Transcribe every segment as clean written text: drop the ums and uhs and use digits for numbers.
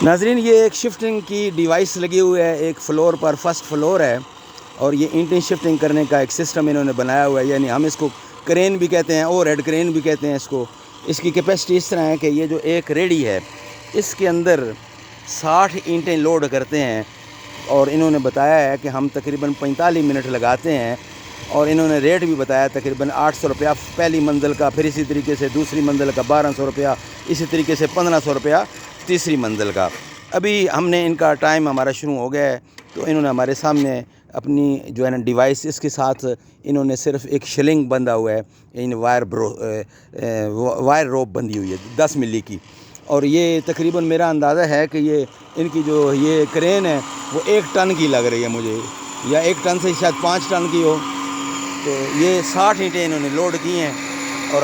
ناظرین یہ ایک شفٹنگ کی ڈیوائس لگی ہوئی ہے، ایک فلور پر، فرسٹ فلور ہے، اور یہ اینٹیں شفٹنگ کرنے کا ایک سسٹم انہوں نے بنایا ہوا ہے، یعنی ہم اس کو کرین بھی کہتے ہیں، اوور ہیڈ کرین بھی کہتے ہیں اس کو۔ اس کی کیپیسٹی اس طرح ہے کہ یہ جو ایک ریڑھی ہے اس کے اندر 60 اینٹیں لوڈ کرتے ہیں، اور انہوں نے بتایا ہے کہ ہم تقریباً 45 منٹ لگاتے ہیں، اور انہوں نے ریٹ بھی بتایا تقریباً 800 روپیہ پہلی منزل کا، پھر اسی طریقے سے دوسری منزل کا 1200 روپیہ، اسی طریقے سے 1500 روپیہ تیسری منزل کا۔ ابھی ہم نے ان کا ٹائم ہمارا شروع ہو گیا ہے، تو انہوں نے ہمارے سامنے اپنی جو ہے نا ڈیوائس، اس کے ساتھ انہوں نے صرف ایک شلنگ بندھا ہوا ہے، یعنی وائر روپ بندھی ہوئی ہے 10 ملی کی، اور یہ تقریباً میرا اندازہ ہے کہ یہ ان کی جو یہ کرین ہے وہ 1 ٹن کی لگ رہی ہے مجھے، یا 1 ٹن سے شاید 5 ٹن کی ہو۔ تو یہ 60 اینٹیں انہوں نے لوڈ کی ہیں، اور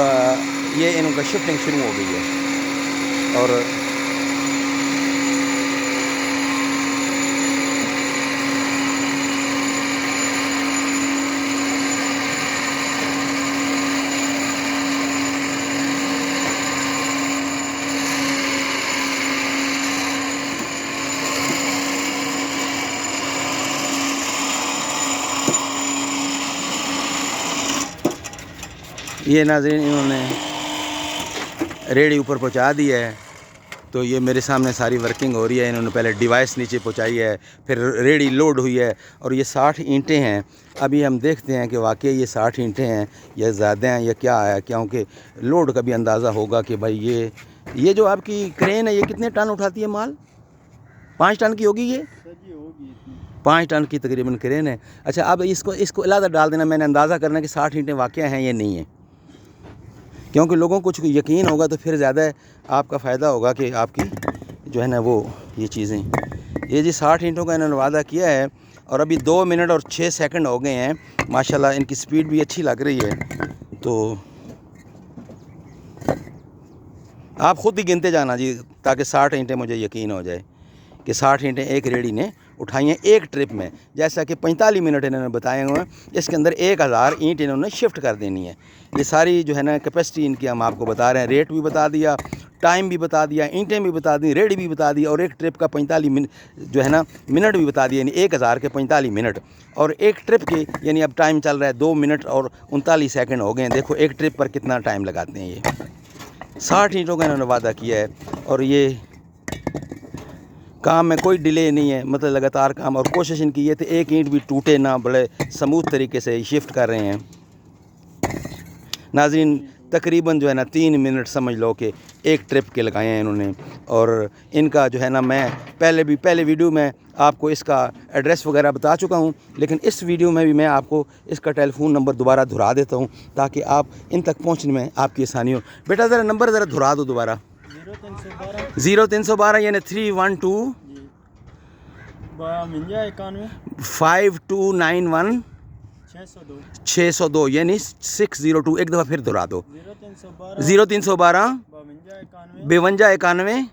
یہ انہوں کا شفٹنگ شروع ہو گئی ہے۔ اور یہ ناظرین انہوں نے ریڑھی اوپر پہنچا دی ہے، تو یہ میرے سامنے ساری ورکنگ ہو رہی ہے۔ انہوں نے پہلے ڈیوائس نیچے پہنچائی ہے، پھر ریڑھی لوڈ ہوئی ہے، اور یہ 60 اینٹیں ہیں۔ ابھی ہم دیکھتے ہیں کہ واقعی یہ 60 اینٹیں ہیں یا زیادہ ہیں یا کیا ہے، کیونکہ لوڈ کا بھی اندازہ ہوگا کہ بھائی یہ جو آپ کی کرین ہے یہ کتنے ٹن اٹھاتی ہے مال؟ 5 ٹن کی ہوگی، یہ 5 ٹن کی تقریباً کرین ہے۔ اچھا اب اس کو علیحدہ ڈال دینا، میں نے اندازہ کرنا کہ 60 اینٹیں واقعہ ہیں یا نہیں ہیں، کیونکہ لوگوں کو کچھ یقین ہوگا تو پھر زیادہ آپ کا فائدہ ہوگا کہ آپ کی جو ہے نا وہ یہ چیزیں۔ یہ جی 60 اینٹوں کا انہوں نے وعدہ کیا ہے، اور ابھی 2 منٹ اور 6 سیکنڈ ہو گئے ہیں۔ ماشاءاللہ ان کی سپیڈ بھی اچھی لگ رہی ہے، تو آپ خود ہی گنتے جانا جی، تاکہ 60 اینٹیں مجھے یقین ہو جائے کہ 60 اینٹیں ایک ریڑھی نے اٹھائی ہیں ایک ٹرپ میں، جیسا کہ 45 منٹ انہوں نے بتائے ہوئے ہیں، اس کے اندر 1000 اینٹ انہوں نے شفٹ کر دینی ہے۔ یہ ساری جو ہے نا کیپیسٹی ان کی ہم آپ کو بتا رہے ہیں، ریٹ بھی بتا دیا، ٹائم بھی بتا دیا، اینٹیں بھی بتا دی، ریڑھی بھی بتا دی، اور ایک ٹرپ کا 45 منٹ جو ہے نا منٹ بھی بتا دیا، یعنی 1000 کے 45 منٹ، اور ایک ٹرپ کے یعنی اب ٹائم چل رہا ہے 2 منٹ اور 39 سیکنڈ ہو گئے ہیں۔ دیکھو ایک ٹرپ پر کتنا ٹائم لگاتے ہیں یہ۔ 60 اینٹوں کا انہوں نے وعدہ کیا ہے، اور یہ کام میں کوئی ڈیلے نہیں ہے، مطلب لگاتار کام، اور کوشش ان کی یہ تھی ایک اینٹ بھی ٹوٹے نہ، بڑے سموتھ طریقے سے شفٹ کر رہے ہیں۔ ناظرین تقریباً جو ہے نا 3 منٹ سمجھ لو کہ ایک ٹرپ کے لگائے ہیں انہوں نے، اور ان کا جو ہے نا میں پہلے ویڈیو میں آپ کو اس کا ایڈریس وغیرہ بتا چکا ہوں، لیکن اس ویڈیو میں بھی میں آپ کو اس کا ٹیلی فون نمبر دوبارہ دہرا دیتا ہوں تاکہ آپ ان تک پہنچنے میں آپ کی آسانی ہو۔ بیٹا ذرا نمبر ذرا دہرا دو دوبارہ۔ 0312 یعنی 312 5291 602 یعنی 602، ایک دفعہ پھر دہرا دو، 0312 5291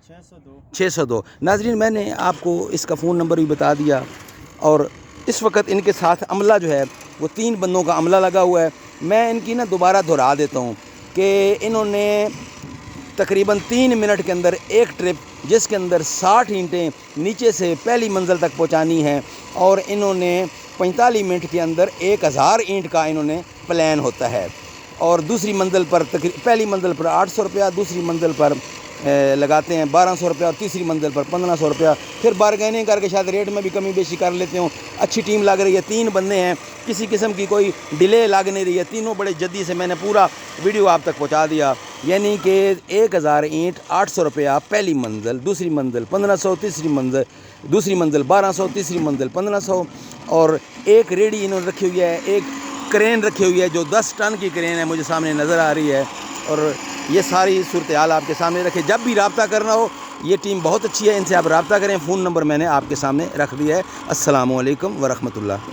602۔ ناظرین میں نے آپ کو اس کا فون نمبر بھی بتا دیا، اور اس وقت ان کے ساتھ عملہ جو ہے وہ 3 بندوں کا عملہ لگا ہوا ہے۔ میں ان کی نا دوبارہ دہرا دیتا ہوں کہ انہوں نے تقریباً 3 منٹ کے اندر ایک ٹرپ جس کے اندر 60 اینٹیں نیچے سے پہلی منزل تک پہنچانی ہیں، اور انہوں نے 45 منٹ کے اندر 1000 اینٹ کا انہوں نے پلان ہوتا ہے، اور دوسری منزل پر پہلی منزل پر 800 روپیہ، دوسری منزل پر لگاتے ہیں 1200 روپیہ، اور تیسری منزل پر 1500 روپیہ، پھر بارگیننگ کر کے شاید ریٹ میں بھی کمی بیشی کر لیتے ہوں۔ اچھی ٹیم لگ رہی ہے، 3 بندے ہیں، کسی قسم کی کوئی ڈیلے لگ نہیں رہی ہے، تینوں بڑے جدی سے میں نے پورا ویڈیو آپ تک پہنچا دیا، یعنی کہ 1000 اینٹ 800 روپیہ پہلی منزل، دوسری منزل 1500، تیسری منزل دوسری منزل 1200، تیسری منزل 1500، اور ایک ریڑھی انہوں نے رکھی ہوئی ہے، ایک کرین رکھی ہوئی ہے جو 10 ٹن کی کرین ہے، مجھے سامنے نظر آ رہی ہے، اور یہ ساری صورتحال آپ کے سامنے رکھے۔ جب بھی رابطہ کرنا ہو یہ ٹیم بہت اچھی ہے، ان سے آپ رابطہ کریں، فون نمبر میں نے آپ کے سامنے رکھ دیا ہے۔ السلام علیکم ورحمۃ اللہ۔